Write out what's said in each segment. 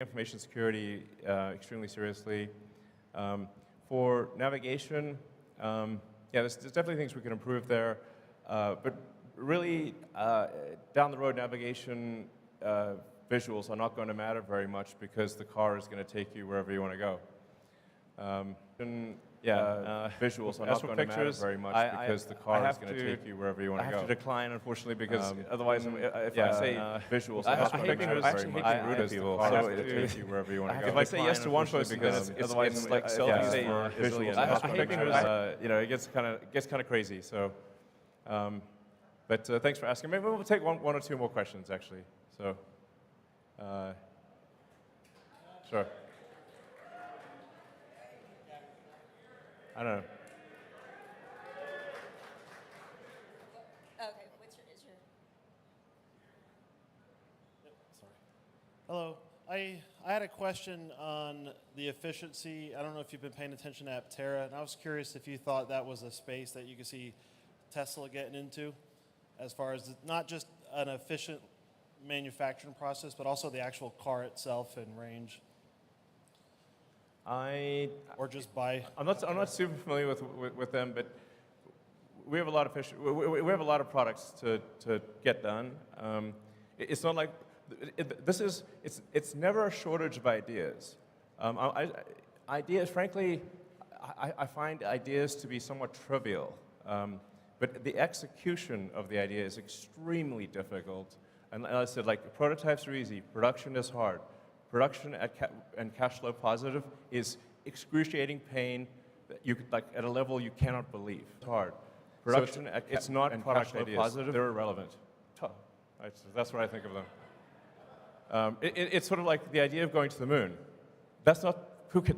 information security extremely seriously. For navigation, yeah, there's definitely things we can improve there. But really, down the road, navigation visuals are not going to matter very much because the car is going to take you wherever you want to go. Visuals are not going to matter very much because the car is going to take you wherever you want to go. I have to decline, unfortunately, because otherwise, if I say visuals, I hate pictures very much. I hate people, so take you wherever you want to go. If I say yes to one person, because otherwise it's like selfies for visuals. I hate pictures. You know, it gets kind of crazy. So, but thanks for asking. Maybe we'll take one or two more questions, actually. So, sure. I don't know. Okay, is your... Sorry. Hello. I had a question on the efficiency. I don't know if you've been paying attention to Aptera, and I was curious if you thought that was a space that you could see Tesla getting into, as far as not just an efficient manufacturing process, but also the actual car itself and range. Or just buy. I'm not super familiar with them, but we have a lot of we have a lot of products to get done. It's not like it's never a shortage of ideas. Ideas, frankly, I find ideas to be somewhat trivial, but the execution of the idea is extremely difficult. And as I said, like prototypes are easy, production is hard. Production and cash flow positive is excruciating pain that you like at a level you cannot believe. It's hard. Production so it's not and product cash flow positive. They're irrelevant. That's what I think of them. It's sort of like the idea of going to the moon. That's not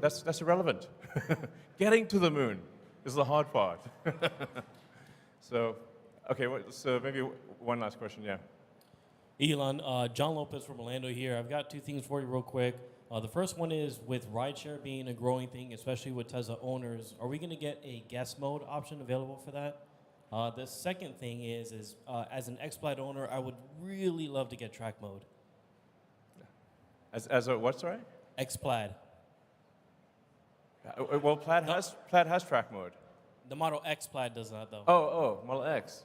that's irrelevant. Getting to the moon is the hard part. So, okay. So maybe one last question. Yeah. Elon, John Lopez from Orlando here. I've got two things for you real quick. The first one is with rideshare being a growing thing, especially with Tesla owners, are we going to get a guest mode option available for that? The second thing is as an X-Plaid owner, I would really love to get track mode. As a what, sorry? X-Plaid. Well, Plaid has track mode. The Model X Plaid does not, though. Oh, Model X.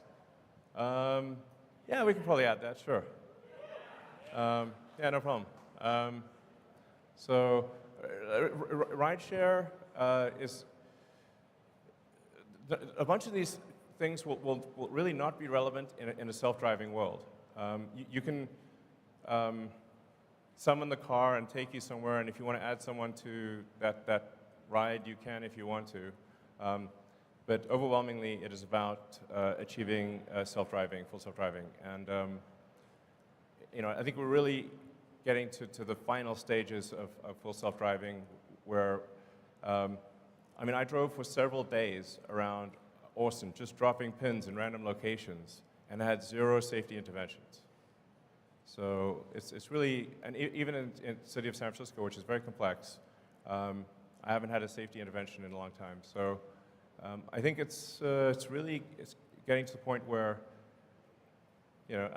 Yeah, we can probably add that, sure. Yeah, no problem. So, rideshare is a bunch of these things will really not be relevant in a self-driving world. You can summon the car and take you somewhere, and if you want to add someone to that ride, you can if you want to. But overwhelmingly, it is about achieving full self-driving. And you know, I think we're really getting to the final stages of full self-driving where, I mean, I drove for several days around Austin, just dropping pins in random locations, and I had 0 safety interventions. So it's really, and even in the city of San Francisco, which is very complex, I haven't had a safety intervention in a long time. So I think it's getting to the point where, you know,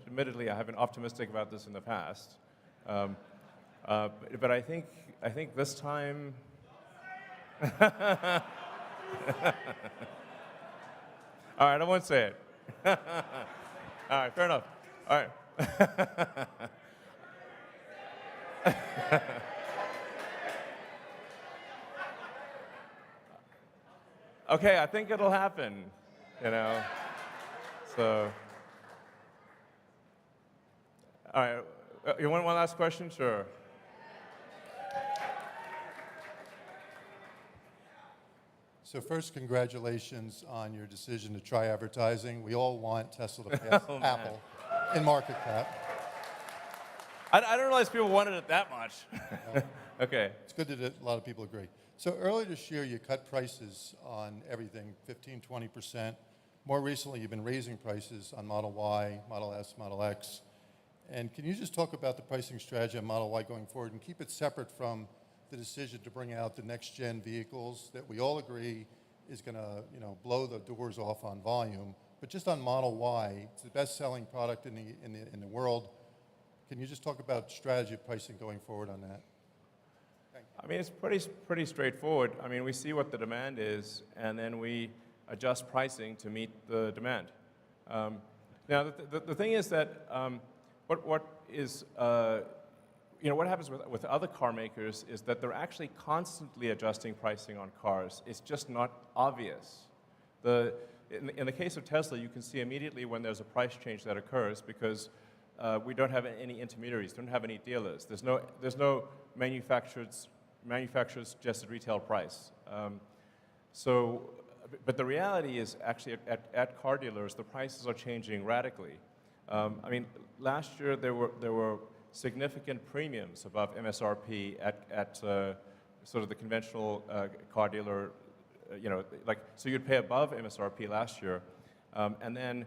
admittedly, I have been optimistic about this in the past, but I think this time. All right, I won't say it. All right, fair enough. All right. Okay, I think it'll happen, you know. So, all right. You want one last question? Sure. So first, congratulations on your decision to try advertising. We all want Tesla to pass Apple in market cap. I didn't realize people wanted it that much. Okay. It's good that a lot of people agree. So earlier this year, you cut prices on everything, 15, 20%. More recently, you've been raising prices on Model Y, Model S, Model X. And can you just talk about the pricing strategy on Model Y going forward and keep it separate from the decision to bring out the next-gen vehicles that we all agree is going to, you know, blow the doors off on volume. But just on Model Y, it's the best-selling product in the world. Can you just talk about strategy of pricing going forward on that? I mean, it's pretty straightforward. I mean, we see what the demand is, and then we adjust pricing to meet the demand. Now, the thing is that what happens with other car makers is that they're actually constantly adjusting pricing on cars. It's just not obvious. In the case of Tesla, you can see immediately when there's a price change that occurs because we don't have any intermediaries, don't have any dealers. There's no manufacturer's suggested retail price. But the reality is actually at car dealers, the prices are changing radically. I mean, last year there were significant premiums above MSRP at sort of the conventional car dealer. So you'd pay above MSRP last year, and then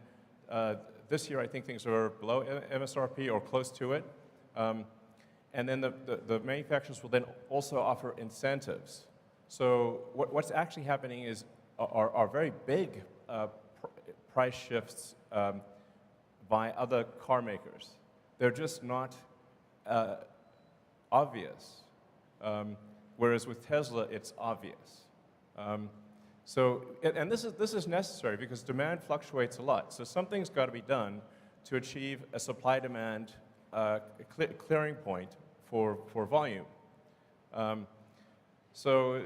this year I think things are below MSRP or close to it. And then the manufacturers will then also offer incentives. So what's actually happening are very big price shifts by other car makers. They're just not obvious. Whereas with Tesla, it's obvious. And this is necessary because demand fluctuates a lot. So something's got to be done to achieve a supply-demand clearing point for volume. So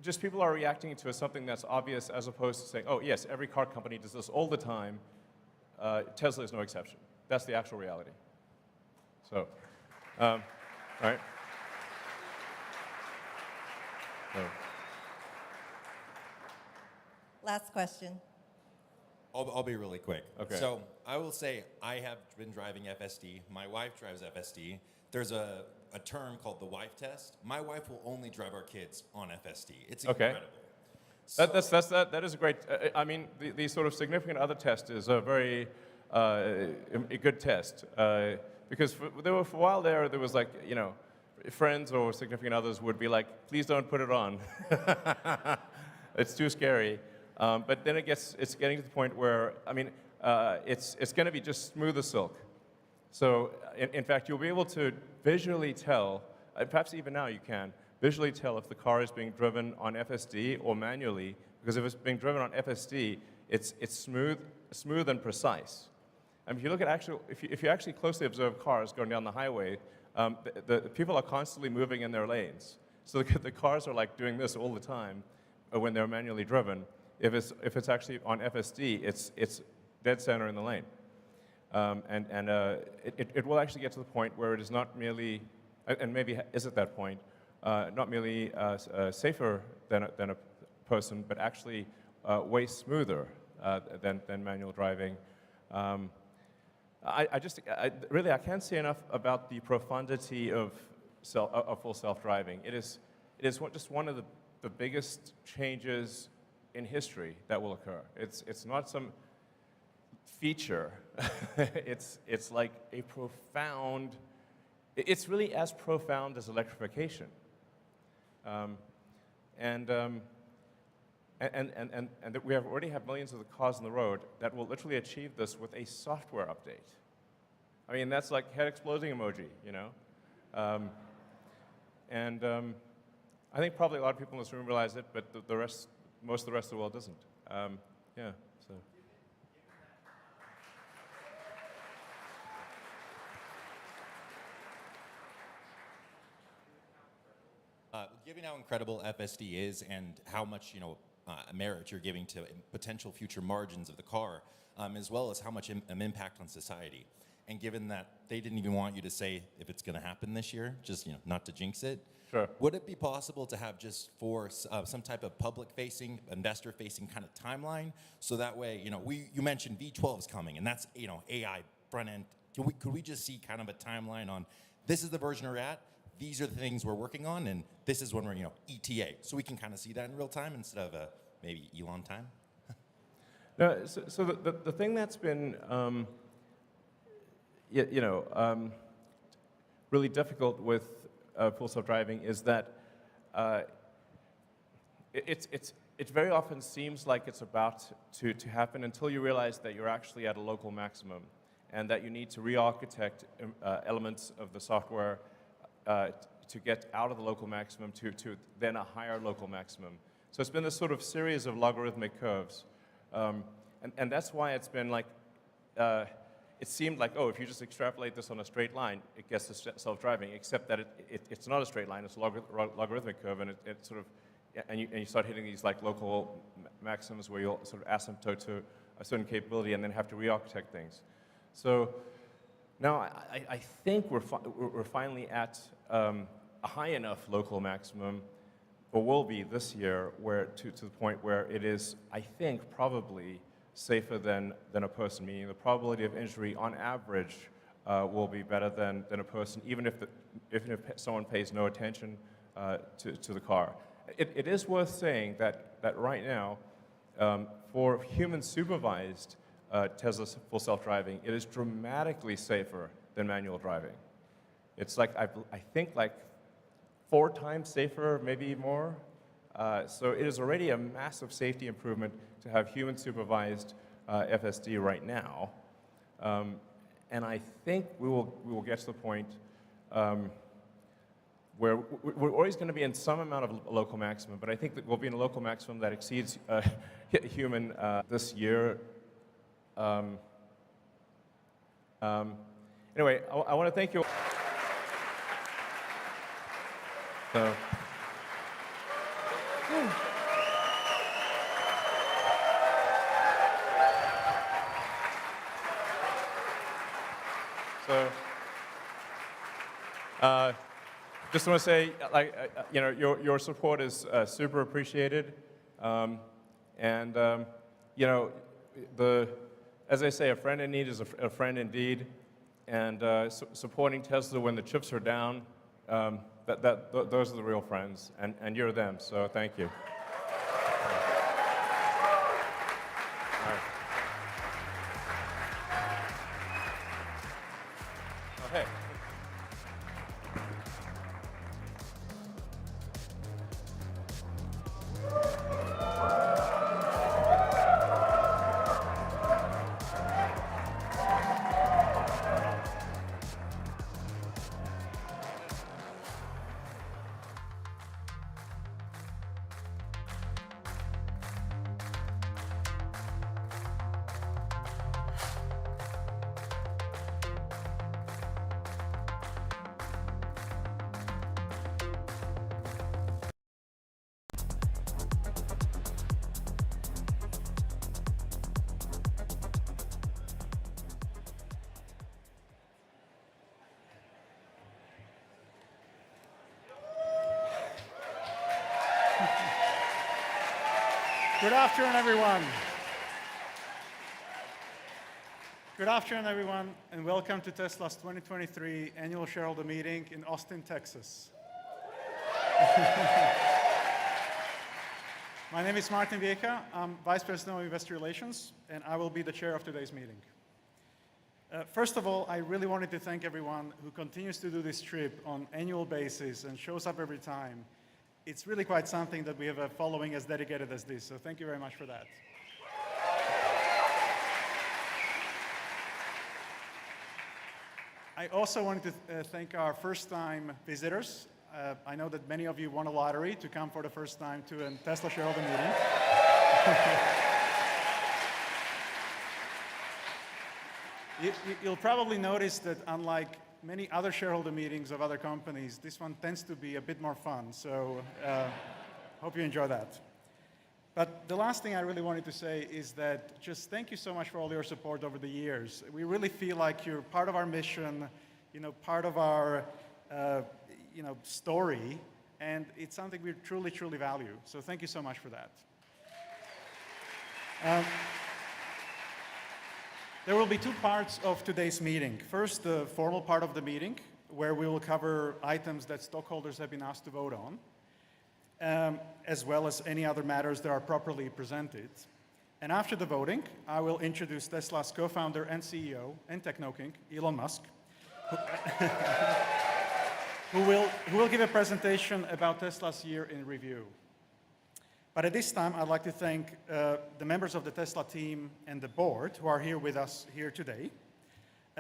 just people are reacting to something that's obvious as opposed to saying, oh, yes, every car company does this all the time. Tesla is no exception. That's the actual reality. So, all right. So. Last question. I'll be really quick. Okay. So I will say I have been driving FSD. My wife drives FSD. There's a term called the wife test. My wife will only drive our kids on FSD. It's incredible. That is a great. I mean, the sort of significant other test is a very a good test because for a while there was like friends or significant others would be like, please don't put it on. It's too scary. But then it's getting to the point where it's going to be just smooth as silk. So in fact, you'll be able to visually tell, perhaps even now you can, visually tell if the car is being driven on FSD or manually, because if it's being driven on FSD, it's smooth and precise. And if you look at if you actually closely observe cars going down the highway, the people are constantly moving in their lanes. So the cars are like doing this all the time when they're manually driven. If it's actually on FSD, it's dead center in the lane. It will actually get to the point where it is not merely, and maybe is at that point, not merely safer than a person, but actually way smoother than manual driving. I can't say enough about the profundity of full self-driving. It is just one of the biggest changes in history that will occur. It's not some feature. it's like a profound. It's really as profound as electrification. And that we already have millions of the cars on the road that will literally achieve this with a software update. I mean, that's like head exploding emoji, I think probably a lot of people in this room realize it, but most of the rest of the world doesn't. So. Given how incredible FSD is and how much merit you're giving to potential future margins of the car, as well as how much impact on society, and given that they didn't even want you to say if it's going to happen this year, just not to jinx it. Sure. Would it be possible to have just for some type of public-facing, investor-facing kind of timeline, so that way, you mentioned V12 is coming, and that's AI front end. Could we just see kind of a timeline on this is the version we're at, these are the things we're working on, and this is when we're ETA, so we can kind of see that in real time instead of maybe Elon time. No, so the thing that's been really difficult with full self-driving is that it very often seems like it's about to happen until you realize that you're actually at a local maximum. and that you need to re-architect elements of the software to get out of the local maximum to then a higher local maximum. So it's been this sort of series of logarithmic curves. And that's why it's been like, it seemed like, oh, if you just extrapolate this on a straight line, it gets to self-driving, except that it's not a straight line, it's a logarithmic curve, and it sort of, and you start hitting these like local maximums where you'll sort of asymptote to a certain capability and then have to re-architect things. So now I think we're finally at a high enough local maximum, or will be this year, where to the point where it is, I think, probably safer than a person, meaning the probability of injury on average will be better than a person, even if someone pays no attention to the car. It is worth saying that right now, for human supervised Tesla full self-driving, it is dramatically safer than manual driving. It's like, I think like 4 times safer, maybe more. So it is already a massive safety improvement to have human supervised FSD right now. And I think we will get to the point where we're always going to be in some amount of local maximum, but I think that we'll be in a local maximum that exceeds human this year. Anyway, I want to thank you. So, just want to say, like, you know, your support is super appreciated, and you know, as I say, a friend in need is a friend indeed, and supporting Tesla when the chips are down, those are the real friends, and you're them. So thank you. All right. Oh, hey. Good afternoon, everyone. Good afternoon, everyone, and welcome to Tesla's 2023 annual shareholder meeting in Austin, Texas. My name is Martin Viecha. I'm Vice President of Investor Relations, and I will be the chair of today's meeting. First of all, I really wanted to thank everyone who continues to do this trip on an annual basis and shows up every time. It's really quite something that we have a following as dedicated as this, so thank you very much for that. I also wanted to thank our first-time visitors. I know that many of you won a lottery to come for the first time to a Tesla shareholder meeting. You'll probably notice that unlike many other shareholder meetings of other companies, this one tends to be a bit more fun, so hope you enjoy that. But the last thing I really wanted to say is that just thank you so much for all your support over the years. We really feel like you're part of our mission, you know, part of our you know, story, and it's something we truly, truly value. So thank you so much for that. There will be 2 parts of today's meeting. First, the formal part of the meeting, where we will cover items that stockholders have been asked to vote on, as well as any other matters that are properly presented. And after the voting, I will introduce Tesla's co-founder and CEO and Techno-King, Elon Musk, who will give a presentation about Tesla's year in review. But at this time, I'd like to thank the members of the Tesla team and the board who are here with us here today.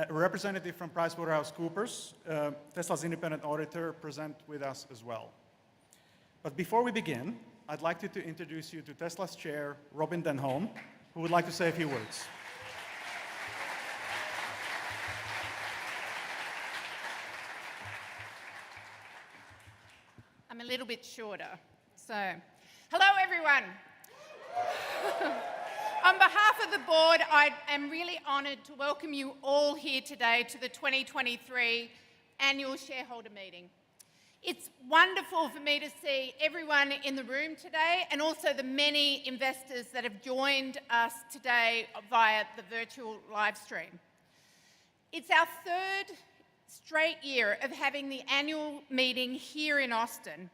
a representative from PricewaterhouseCoopers, Tesla's independent auditor, present with us as well. But before we begin, I'd like to introduce you to Tesla's chair, Robin Denholm, who would like to say a few words. I'm a little bit shorter. So, hello everyone. On behalf of the board, I am really honoured to welcome you all here today to the 2023 annual shareholder meeting. It's wonderful for me to see everyone in the room today and also the many investors that have joined us today via the virtual live stream. It's our third straight year of having the annual meeting here in Austin.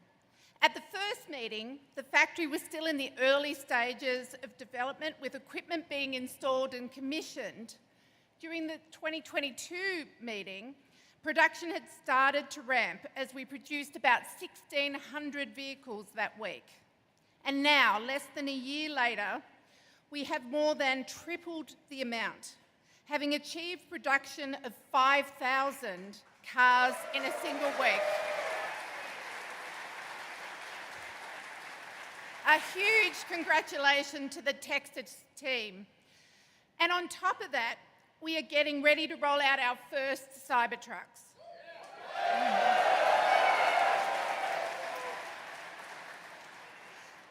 At the first meeting, the factory was still in the early stages of development with equipment being installed and commissioned. During the 2022 meeting, production had started to ramp as we produced about 1,600 vehicles that week. And now, less than a year later, we have more than tripled the amount, having achieved production of 5,000 cars in a single week. A huge congratulations to the Texas team. And on top of that, we are getting ready to roll out our first Cybertrucks.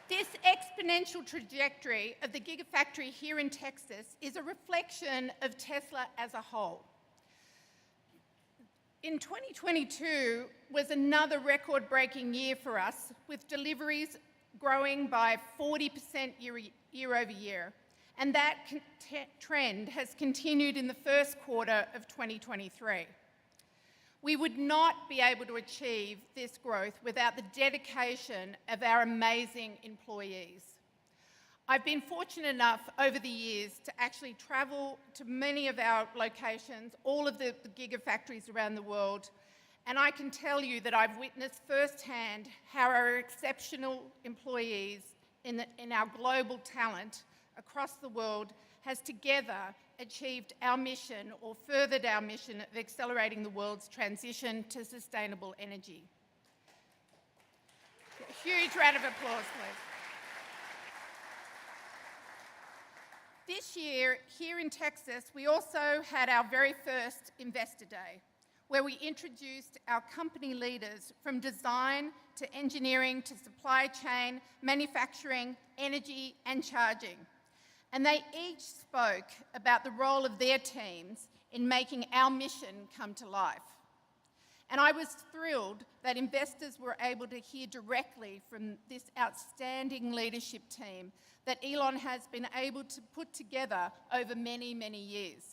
This exponential trajectory of the Gigafactory here in Texas is a reflection of Tesla as a whole. In 2022 was another record-breaking year for us, with deliveries growing by 40% year over year. And that trend has continued in the first quarter of 2023. We would not be able to achieve this growth without the dedication of our amazing employees. I've been fortunate enough over the years to actually travel to many of our locations, all of the gigafactories around the world, and I can tell you that I've witnessed firsthand how our exceptional employees in our global talent across the world has together achieved our mission or furthered our mission of accelerating the world's transition to sustainable energy. A huge round of applause, please. This year, here in Texas, we also had our very first Investor Day, where we introduced our company leaders from design to engineering to supply chain, manufacturing, energy, and charging. And they each spoke about the role of their teams in making our mission come to life. And I was thrilled that investors were able to hear directly from this outstanding leadership team that Elon has been able to put together over many, many years.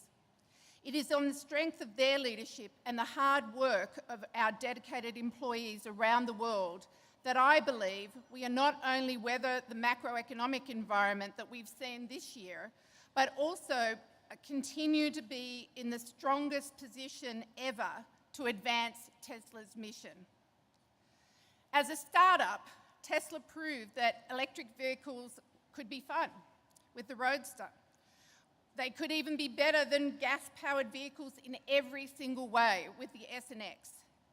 It is on the strength of their leadership and the hard work of our dedicated employees around the world that I believe we are not only weather the macroeconomic environment that we've seen this year, but also continue to be in the strongest position ever to advance Tesla's mission. As a startup, Tesla proved that electric vehicles could be fun with the Roadster. They could even be better than gas-powered vehicles in every single way with the S and X,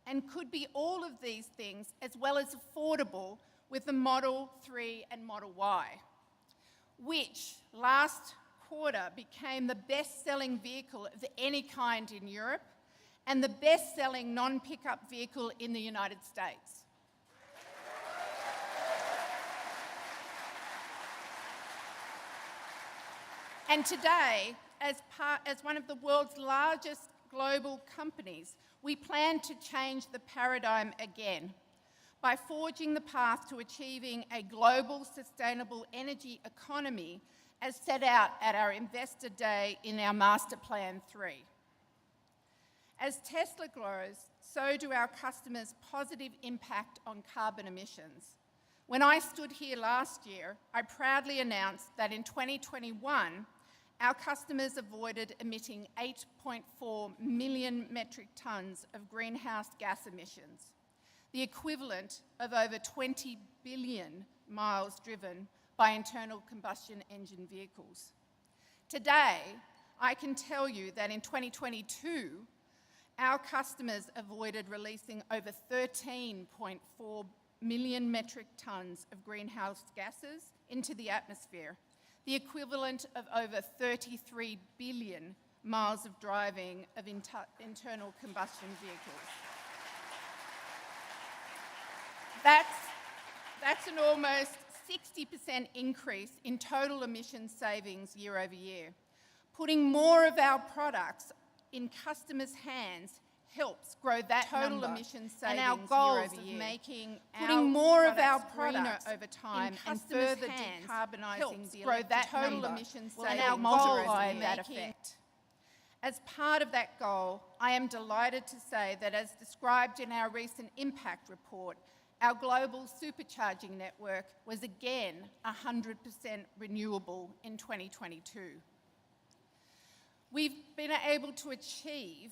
and could be all of these things as well as affordable with the Model 3 and Model Y, which last quarter became the best-selling vehicle of any kind in Europe and the best-selling non-pickup vehicle in the United States. And today, as one of the world's largest global companies, we plan to change the paradigm again by forging the path to achieving a global sustainable energy economy as set out at our Investor Day in our Master Plan 3. As Tesla grows, so do our customers' positive impact on carbon emissions. When I stood here last year, I proudly announced that in 2021, our customers avoided emitting 8.4 million metric tonnes of greenhouse gas emissions, the equivalent of over 20 billion miles driven by internal combustion engine vehicles. Today, I can tell you that in 2022, our customers avoided releasing over 13.4 million metric tonnes of greenhouse gases into the atmosphere, the equivalent of over 33 billion miles of driving of internal combustion vehicles. That's an almost 60% increase in total emissions savings year over year. Putting more of our products in customers' hands helps grow that total emissions savings and our goals year over year. Of making putting more of our products over time and further decarbonising the grow that total emissions savings and our multiply that effect. As part of that goal, I am delighted to say that as described in our recent impact report, our global supercharging network was again 100% renewable in 2022. We've been able to achieve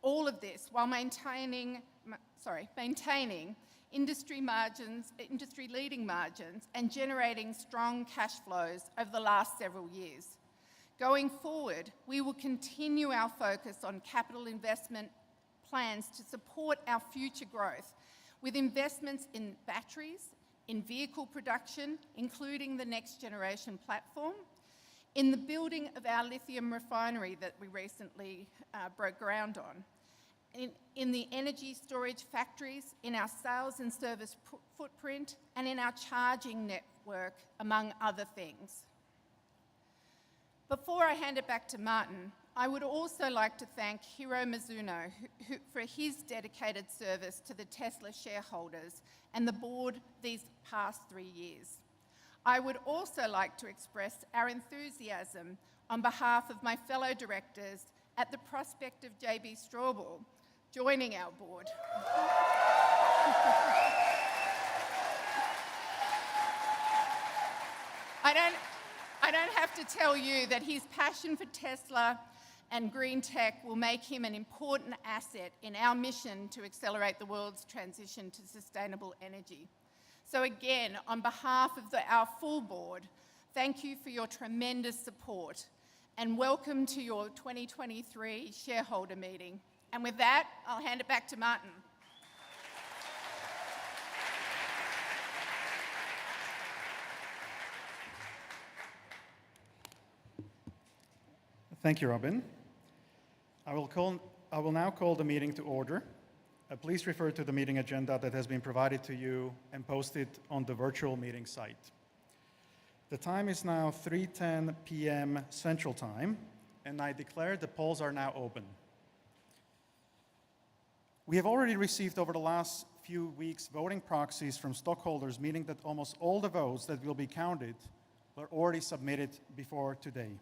all of this while maintaining industry-leading margins and generating strong cash flows over the last several years. Going forward, we will continue our focus on capital investment plans to support our future growth with investments in batteries, in vehicle production, including the next generation platform, in the building of our lithium refinery that we recently broke ground on, in the energy storage factories, in our sales and service footprint, and in our charging network, among other things. Before I hand it back to Martin, I would also like to thank Hiro Mizuno for his dedicated service to the Tesla shareholders and the board these past 3 years. I would also like to express our enthusiasm on behalf of my fellow directors at the prospect of JB Straubel joining our board. I don't have to tell you that his passion for Tesla and green tech will make him an important asset in our mission to accelerate the world's transition to sustainable energy. So again, on behalf of our full board, thank you for your tremendous support and welcome to your 2023 shareholder meeting. And with that, I'll hand it back to Martin. Thank you, Robin. I will now call the meeting to order. Please refer to the meeting agenda that has been provided to you and posted on the virtual meeting site. The time is now 3:10 p.m. Central Time, and I declare the polls are now open. We have already received over the last few weeks voting proxies from stockholders, meaning that almost all the votes that will be counted were already submitted before today.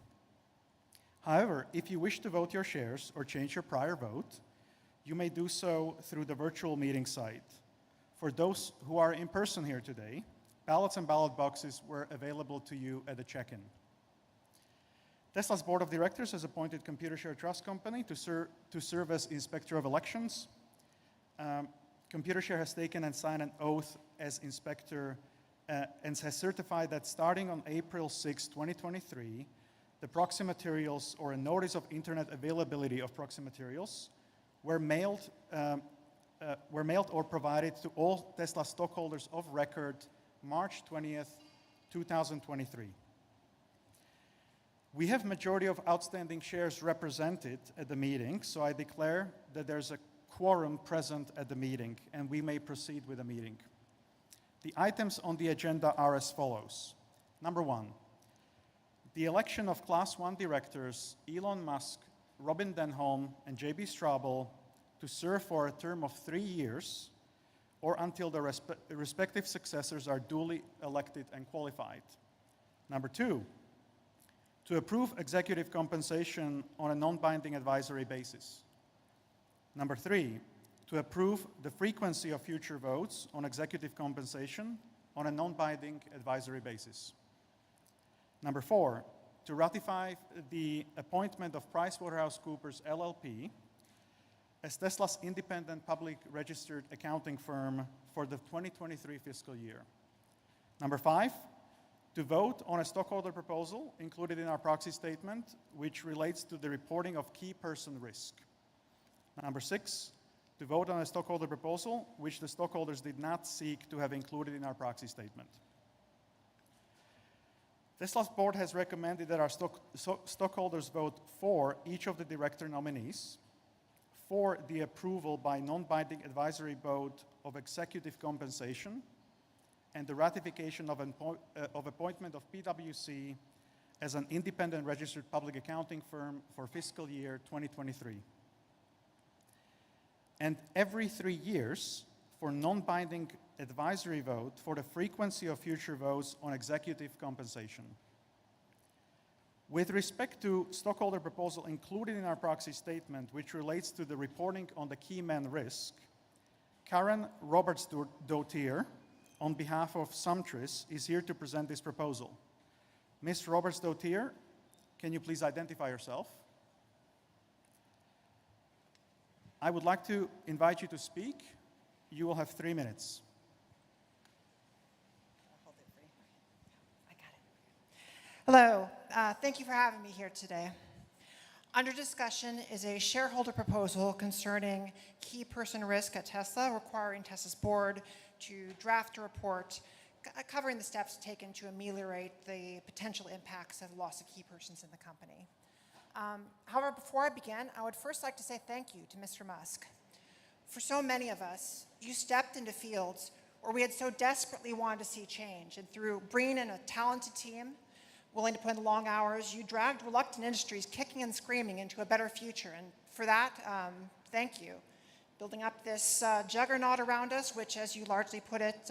However, if you wish to vote your shares or change your prior vote, you may do so through the virtual meeting site. For those who are in person here today, ballots and ballot boxes were available to you at the check-in. Tesla's board of directors has appointed Computershare Trust Company to serve as Inspector of Elections. Computershare has taken and signed an oath as inspector and has certified that starting on April 6, 2023, the proxy materials or a notice of internet availability of proxy materials were mailed or provided to all Tesla stockholders of record March 20th, 2023. We have majority of outstanding shares represented at the meeting, so I declare that there's a quorum present at the meeting and we may proceed with the meeting. The items on the agenda are as follows. Number 1, the election of Class 1 directors Elon Musk, Robin Denholm, and JB Straubel to serve for a term of 3 years or until the respective successors are duly elected and qualified. Number 2, to approve executive compensation on a non-binding advisory basis. Number 3, to approve the frequency of future votes on executive compensation on a non-binding advisory basis. Number 4, to ratify the appointment of PricewaterhouseCoopers LLP as Tesla's independent public registered accounting firm for the 2023 fiscal year. Number 5, to vote on a stockholder proposal included in our proxy statement, which relates to the reporting of key person risk. Number 6, to vote on a stockholder proposal which the stockholders did not seek to have included in our proxy statement. Tesla's board has recommended that our stockholders vote for each of the director nominees, for the approval by non-binding advisory vote of executive compensation, and the ratification of appointment of PwC as an independent registered public accounting firm for fiscal year 2023. And every 3 years for non-binding advisory vote for the frequency of future votes on executive compensation. With respect to stockholder proposal included in our proxy statement, which relates to the reporting on the key man risk, Karen Roberts-Dotier, on behalf of Sumtris, is here to present this proposal. Ms. Roberts-Dotier, can you please identify yourself? I would like to invite you to speak. You will have 3 minutes. I'll hold it for you. I got it. Hello, thank you for having me here today. Under discussion is a shareholder proposal concerning key person risk at Tesla, requiring Tesla's board to draft a report covering the steps taken to ameliorate the potential impacts of loss of key persons in the company. However, before I begin, I would first like to say thank you to Mr. Musk. For so many of us, you stepped into fields where we had so desperately wanted to see change, and through bringing in a talented team, willing to put in the long hours, you dragged reluctant industries kicking and screaming into a better future, and for that, thank you. Building up this juggernaut around us, which, as you largely put it,